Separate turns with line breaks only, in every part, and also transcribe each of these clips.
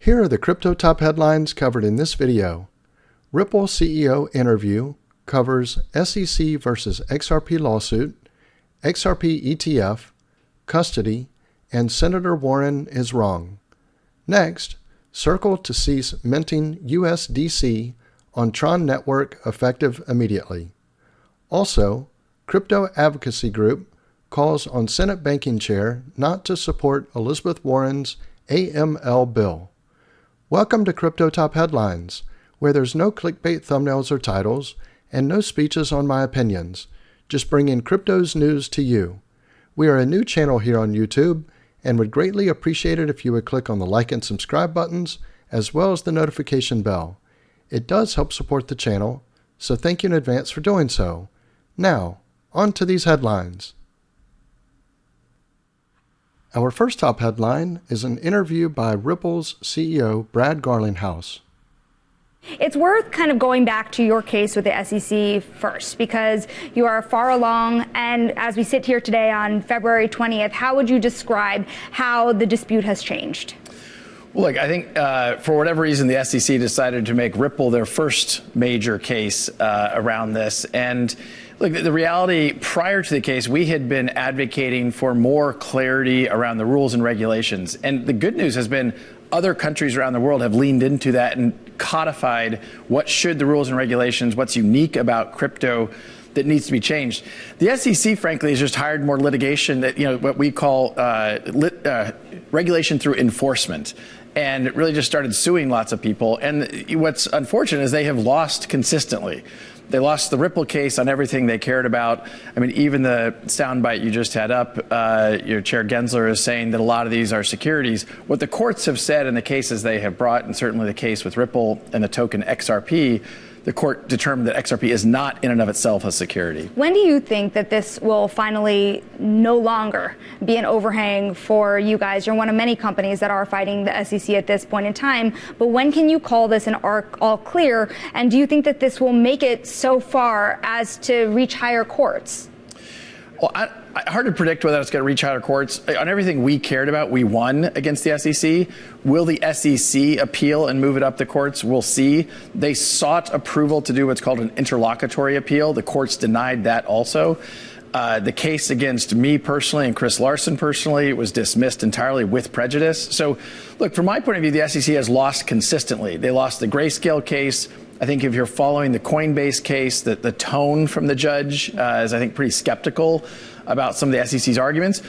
Here are the crypto top headlines covered in this video. Ripple CEO interview covers SEC versus XRP lawsuit, XRP ETF, custody, and Senator Warren is wrong. Next, Circle to cease minting USDC on Tron network effective immediately. Also, Crypto Advocacy Group calls on Senate Banking Chair not to support Elizabeth Warren's AML bill. Welcome to Crypto Top Headlines, where there's no clickbait thumbnails or titles and no speeches on my opinions, just bringing crypto's news to you. We are a new channel here on YouTube and would greatly appreciate it if you would click on the like and subscribe buttons as well as the notification bell. It does help support the channel, so thank you in advance for doing so. Now, on to these headlines. Our first top headline is an interview by Ripple's CEO Brad Garlinghouse.
It's worth kind of going back to your case with the SEC first, because you are far along, and as we sit here today on February 20th, how would you describe how the dispute has changed?
Well, look, I think for whatever reason, the SEC decided to make Ripple their first major case around this. And look, the reality prior to the case, we had been advocating for more clarity around the rules and regulations. And the good news has been other countries around the world have leaned into that and codified what should the rules and regulations, what's unique about crypto that needs to be changed. The SEC, frankly, has just hired more litigation that, what we call regulation through enforcement. And it really just started suing lots of people. And what's unfortunate is they have lost consistently. They lost the Ripple case on everything they cared about. I mean, even the soundbite you just had up, your Chair Gensler is saying that a lot of these are securities. What the courts have said in the cases they have brought, and certainly the case with Ripple and the token XRP, the court determined that XRP is not in and of itself a security.
When do you think that this will finally no longer be an overhang for you guys? You're one of many companies that are fighting the SEC at this point in time, but when can you call this an all clear? And do you think that this will make it so far as to reach higher courts?
Well, hard to predict whether it's going to reach higher courts. On everything we cared about, we won against the SEC. Will the SEC appeal and move it up the courts? We'll see. They sought approval to do what's called an interlocutory appeal. The courts denied that also. The case against me personally and Chris Larson personally was dismissed entirely with prejudice. So, look, from my point of view, the SEC has lost consistently. They lost the Grayscale case. I think if you're following the Coinbase case, that the tone from the judge is, I think, pretty skeptical about some of the SEC's arguments.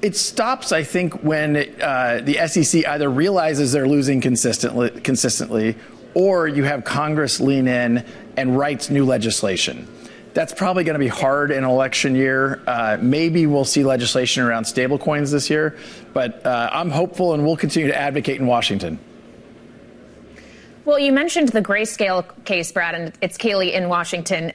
It stops, I think, when the SEC either realizes they're losing consistently, or you have Congress lean in and writes new legislation. That's probably going to be hard in an election year. Maybe we'll see legislation around stablecoins this year, but I'm hopeful and we'll continue to advocate in Washington.
Well, you mentioned the Grayscale case, Brad, and it's Kaylee in Washington.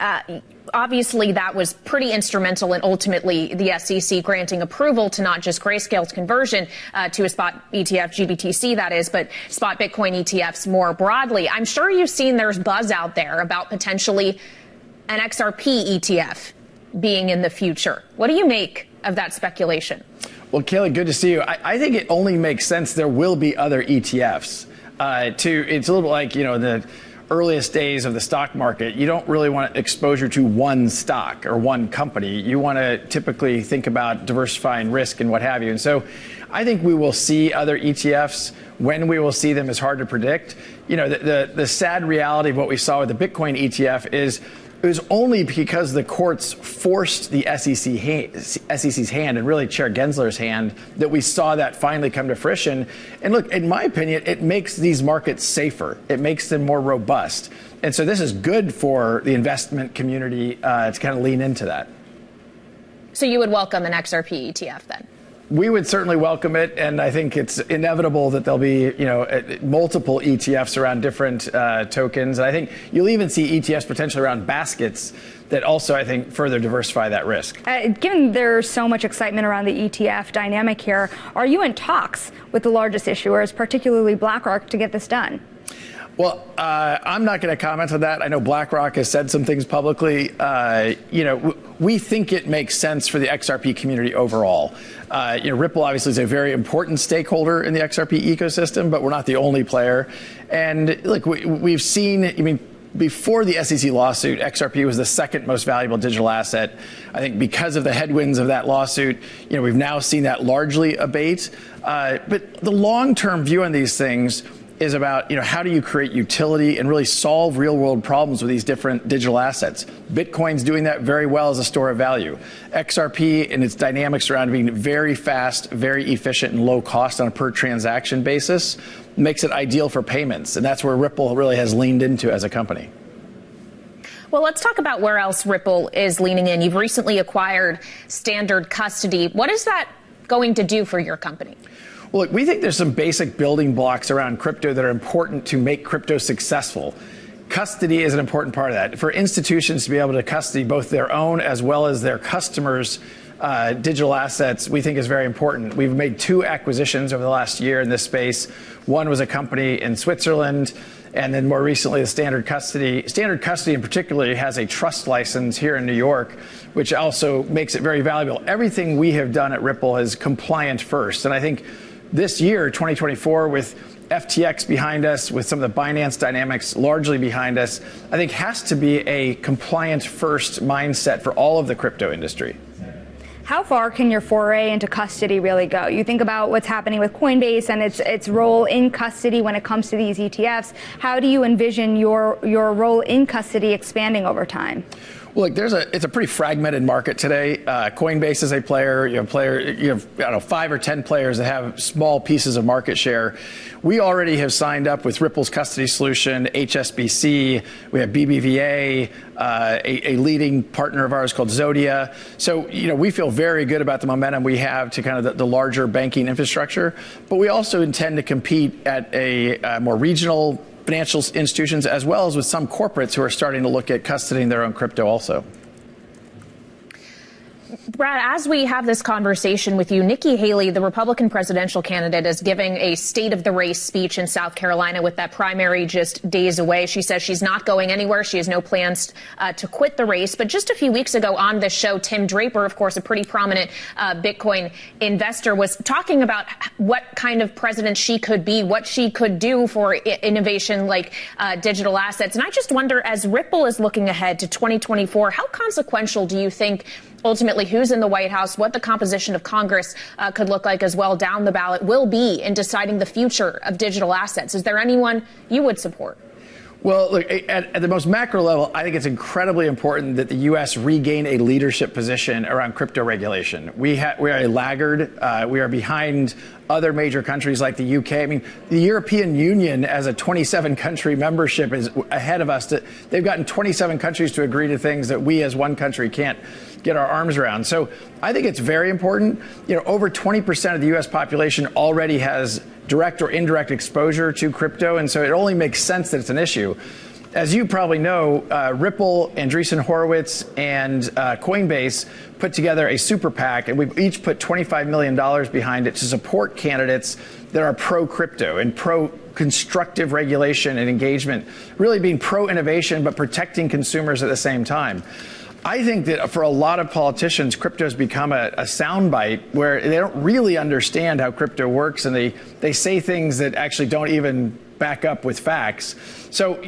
Obviously, that was pretty instrumental in ultimately the SEC granting approval to not just Grayscale's conversion to a spot ETF, GBTC that is, but spot Bitcoin ETFs more broadly. I'm sure you've seen there's buzz out there about potentially an XRP ETF being in the future. What do you make of that speculation?
Well, Kaylee, good to see you. I think it only makes sense there will be other ETFs. It's a little like, in the earliest days of the stock market, you don't really want exposure to one stock or one company. You want to typically think about diversifying risk and what have you. And so I think we will see other ETFs. When we will see them is hard to predict. The sad reality of what we saw with the Bitcoin ETF is it was only because the courts forced the SEC's hand, and really Chair Gensler's hand, that we saw that finally come to fruition. And look, in my opinion, it makes these markets safer. It makes them more robust. And so this is good for the investment community to kind of lean into that.
So you would welcome an XRP ETF then?
We would certainly welcome it, and I think it's inevitable that there'll be, multiple ETFs around different tokens. And I think you'll even see ETFs potentially around baskets that also, I think, further diversify that risk.
Given there's so much excitement around the ETF dynamic here, are you in talks with the largest issuers, particularly BlackRock, to get this done?
Well, I'm not going to comment on that. I know BlackRock has said some things publicly. We think it makes sense for the XRP community overall. Ripple obviously is a very important stakeholder in the XRP ecosystem, but we're not the only player. And look, we've seen, before the SEC lawsuit, XRP was the second most valuable digital asset. I think because of the headwinds of that lawsuit, we've now seen that largely abate. But the long-term view on these things is about, how do you create utility and really solve real-world problems with these different digital assets? Bitcoin's doing that very well as a store of value. XRP and its dynamics around being very fast, very efficient, and low cost on a per transaction basis makes it ideal for payments. And that's where Ripple really has leaned into as a company.
Well, let's talk about where else Ripple is leaning in. You've recently acquired Standard Custody. What is that going to do for your company?
Well, look, we think there's some basic building blocks around crypto that are important to make crypto successful. Custody is an important part of that. For institutions to be able to custody both their own as well as their customers' digital assets, we think is very important. We've made 2 acquisitions over the last year in this space. One was a company in Switzerland, and then more recently, the Standard Custody. Standard Custody in particular has a trust license here in New York, which also makes it very valuable. Everything we have done at Ripple is compliant first. And I think this year, 2024, with FTX behind us, with some of the Binance dynamics largely behind us, I think has to be a compliant first mindset for all of the crypto industry.
How far can your foray into custody really go? You think about what's happening with Coinbase and its role in custody when it comes to these ETFs. How do you envision your role in custody expanding over time?
Well, look, it's a pretty fragmented market today. Coinbase is a player. You have 5 or 10 players that have small pieces of market share. We already have signed up with Ripple's custody solution, HSBC. We have BBVA, a leading partner of ours called Zodia. So, we feel very good about the momentum we have to kind of the larger banking infrastructure. But we also intend to compete at a more regional financial institutions, as well as with some corporates who are starting to look at custodying their own crypto also.
Brad, as we have this conversation with you, Nikki Haley, the Republican presidential candidate, is giving a state of the race speech in South Carolina with that primary just days away. She says she's not going anywhere. She has no plans to quit the race. But just a few weeks ago on this show, Tim Draper, of course, a pretty prominent Bitcoin investor, was talking about what kind of president she could be, what she could do for innovation like digital assets. And I just wonder, as Ripple is looking ahead to 2024, how consequential do you think ultimately who's in the White House, what the composition of Congress could look like as well down the ballot will be in deciding the future of digital assets? Is there anyone you would support?
Well, look, at the most macro level, I think it's incredibly important that the U.S. regain a leadership position around crypto regulation. We are a laggard. We are behind other major countries like the UK. I mean, the European Union as a 27-country membership is ahead of us. They've gotten 27 countries to agree to things that we as one country can't get our arms around. So I think it's very important. Over 20% of the U.S. population already has direct or indirect exposure to crypto, and so it only makes sense that it's an issue. As you probably know, Ripple, Andreessen Horowitz, and Coinbase put together a super PAC, and we've each put $25 million behind it to support candidates that are pro-crypto and pro-constructive regulation and engagement, really being pro-innovation but protecting consumers at the same time. I think that for a lot of politicians, crypto has become a soundbite where they don't really understand how crypto works, and they say things that actually don't even back up with facts. So,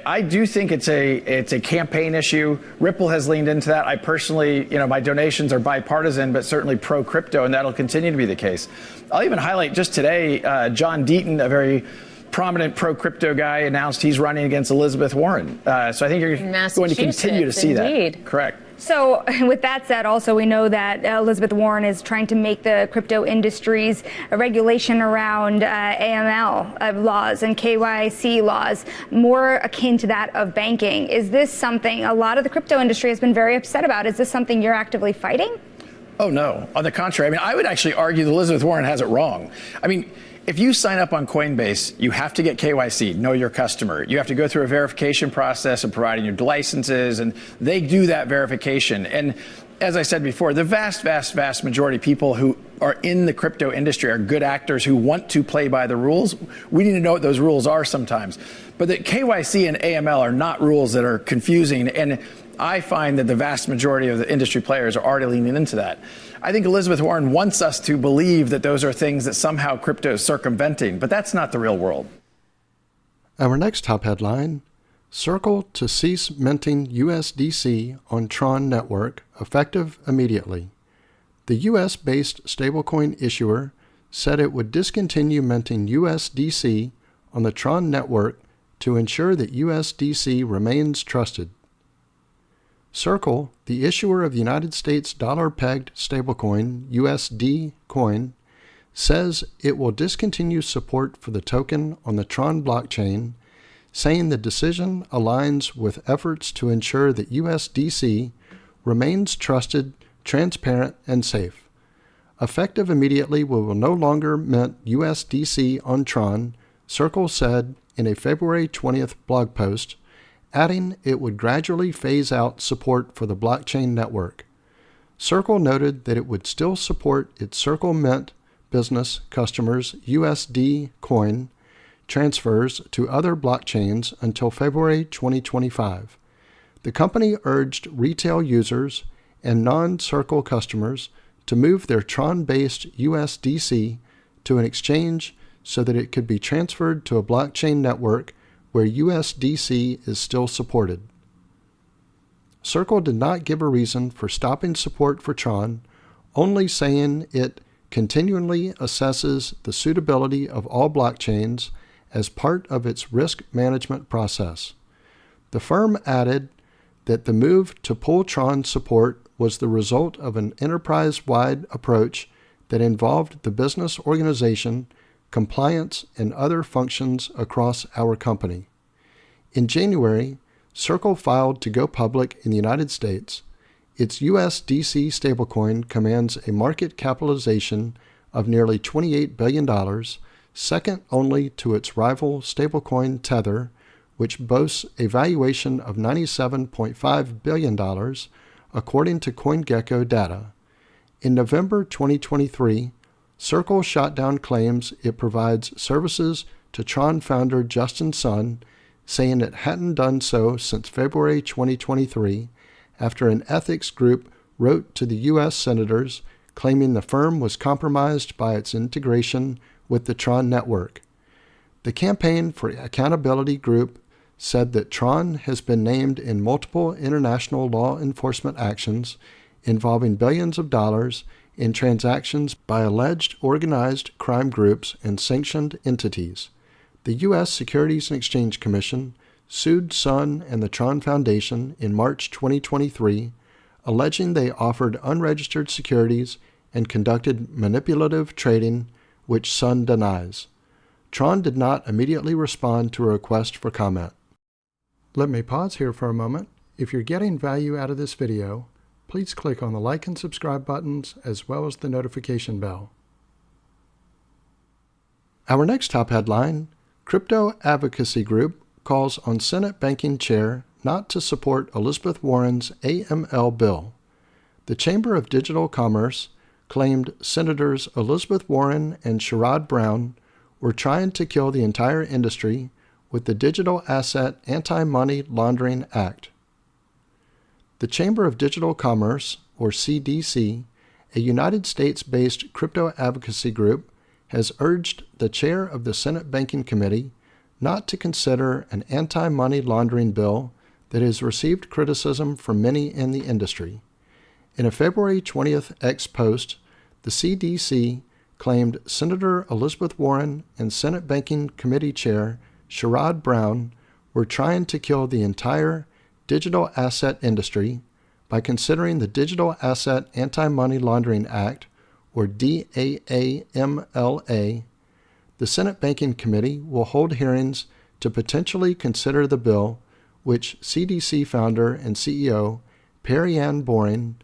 I do think it's a campaign issue. Ripple has leaned into that. I personally, my donations are bipartisan, but certainly pro-crypto, and that'll continue to be the case. I'll even highlight just today, John Deaton, a very prominent pro-crypto guy, announced he's running against Elizabeth Warren. So I think you're going to continue to see that. Correct.
So with that said, also we know that Elizabeth Warren is trying to make the crypto industry's regulation around AML laws and KYC laws more akin to that of banking. Is this something a lot of the crypto industry has been very upset about? Is this something you're actively fighting?
Oh, no. On the contrary. I would actually argue that Elizabeth Warren has it wrong. If you sign up on Coinbase, you have to get KYC, know your customer. You have to go through a verification process of providing your licenses, and they do that verification. And as I said before, the vast majority of people who are in the crypto industry are good actors who want to play by the rules. We need to know what those rules are sometimes. But the KYC and AML are not rules that are confusing. And I find that the vast majority of the industry players are already leaning into that. I think Elizabeth Warren wants us to believe that those are things that somehow crypto is circumventing, but that's not the real world.
Our next top headline: Circle to cease minting USDC on Tron network, effective immediately. The US-based stablecoin issuer said it would discontinue minting USDC on the Tron network to ensure that USDC remains trusted. Circle, the issuer of the United States dollar-pegged stablecoin USD coin, says it will discontinue support for the token on the Tron blockchain, saying the decision aligns with efforts to ensure that USDC remains trusted, transparent, and safe. Effective immediately, we will no longer mint USDC on Tron, Circle said in a February 20th blog post, adding it would gradually phase out support for the blockchain network. Circle noted that it would still support its Circle Mint business customers' USD coin transfers to other blockchains until February 2025. The company urged retail users and non-Circle customers to move their Tron-based USDC to an exchange so that it could be transferred to a blockchain network where USDC is still supported. Circle did not give a reason for stopping support for Tron, only saying it continually assesses the suitability of all blockchains as part of its risk management process. The firm added that the move to pull Tron support was the result of an enterprise-wide approach that involved the business organization, compliance, and other functions across our company. In January, Circle filed to go public in the United States. Its USDC stablecoin commands a market capitalization of nearly $28 billion, second only to its rival stablecoin Tether, which boasts a valuation of $97.5 billion, according to CoinGecko data. In November 2023, Circle shot down claims it provides services to Tron founder Justin Sun, saying it hadn't done so since February 2023, after an ethics group wrote to the U.S. senators claiming the firm was compromised by its integration with the Tron network. The Campaign for Accountability group said that Tron has been named in multiple international law enforcement actions involving billions of dollars in transactions by alleged organized crime groups and sanctioned entities. The U.S. Securities and Exchange Commission sued Sun and the Tron Foundation in March 2023, alleging they offered unregistered securities and conducted manipulative trading, which Sun denies. Tron did not immediately respond to a request for comment. Let me pause here for a moment. If you're getting value out of this video, please click on the like and subscribe buttons as well as the notification bell. Our next top headline: Crypto Advocacy Group calls on Senate Banking Chair not to support Elizabeth Warren's AML bill. The Chamber of Digital Commerce claimed Senators Elizabeth Warren and Sherrod Brown were trying to kill the entire industry with the Digital Asset Anti-Money Laundering Act. The Chamber of Digital Commerce, or CDC, a United States-based crypto advocacy group, has urged the chair of the Senate Banking Committee not to consider an anti-money laundering bill that has received criticism from many in the industry. In a February 20th X post, the CDC claimed Senator Elizabeth Warren and Senate Banking Committee Chair Sherrod Brown were trying to kill the entire digital asset industry by considering the Digital Asset Anti-Money Laundering Act, or DAAMLA. The Senate Banking Committee will hold hearings to potentially consider the bill, which CDC founder and CEO Perry-Ann Boring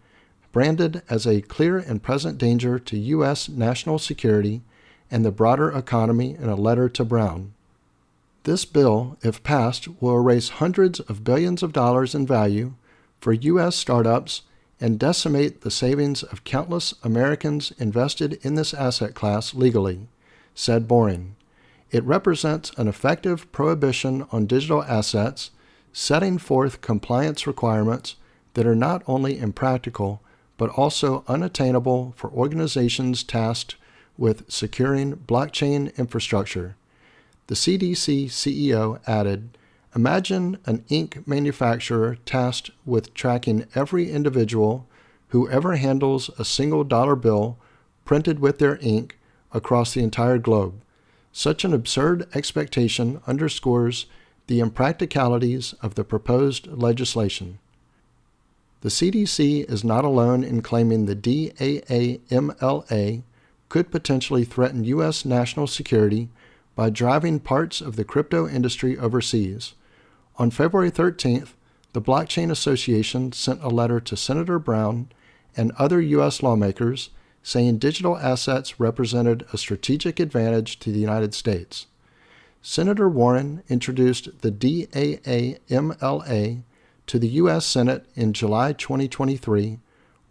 branded as a clear and present danger to U.S. national security and the broader economy in a letter to Brown. This bill, if passed, will erase hundreds of billions of dollars in value for U.S. startups and decimate the savings of countless Americans invested in this asset class legally, said Boring. It represents an effective prohibition on digital assets, setting forth compliance requirements that are not only impractical, but also unattainable for organizations tasked with securing blockchain infrastructure. The CDC CEO added, "Imagine an ink manufacturer tasked with tracking every individual who ever handles a single dollar bill printed with their ink across the entire globe. Such an absurd expectation underscores the impracticalities of the proposed legislation." The CDC is not alone in claiming the DAAMLA could potentially threaten U.S. national security by driving parts of the crypto industry overseas. On February 13th, the Blockchain Association sent a letter to Senator Brown and other U.S. lawmakers saying digital assets represented a strategic advantage to the United States. Senator Warren introduced the DAAMLA to the U.S. Senate in July 2023,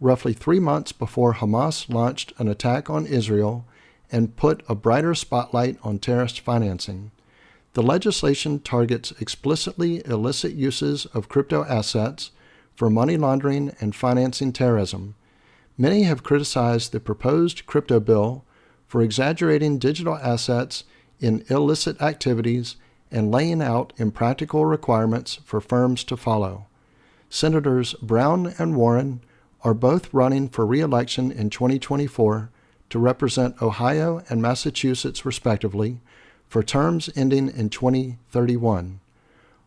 roughly 3 months before Hamas launched an attack on Israel and put a brighter spotlight on terrorist financing. The legislation targets explicitly illicit uses of crypto assets for money laundering and financing terrorism. Many have criticized the proposed crypto bill for exaggerating digital assets in illicit activities and laying out impractical requirements for firms to follow. Senators Brown and Warren are both running for re-election in 2024 to represent Ohio and Massachusetts respectively for terms ending in 2031.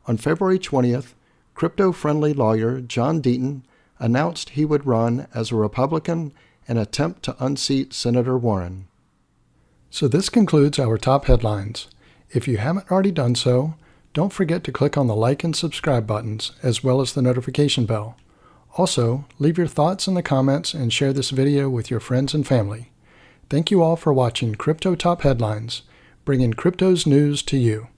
On February 20th, crypto-friendly lawyer John Deaton announced he would run as a Republican and attempt to unseat Senator Warren. So this concludes our top headlines. If you haven't already done so, don't forget to click on the like and subscribe buttons, as well as the notification bell. Also, leave your thoughts in the comments and share this video with your friends and family. Thank you all for watching Crypto Top Headlines, bringing crypto's news to you.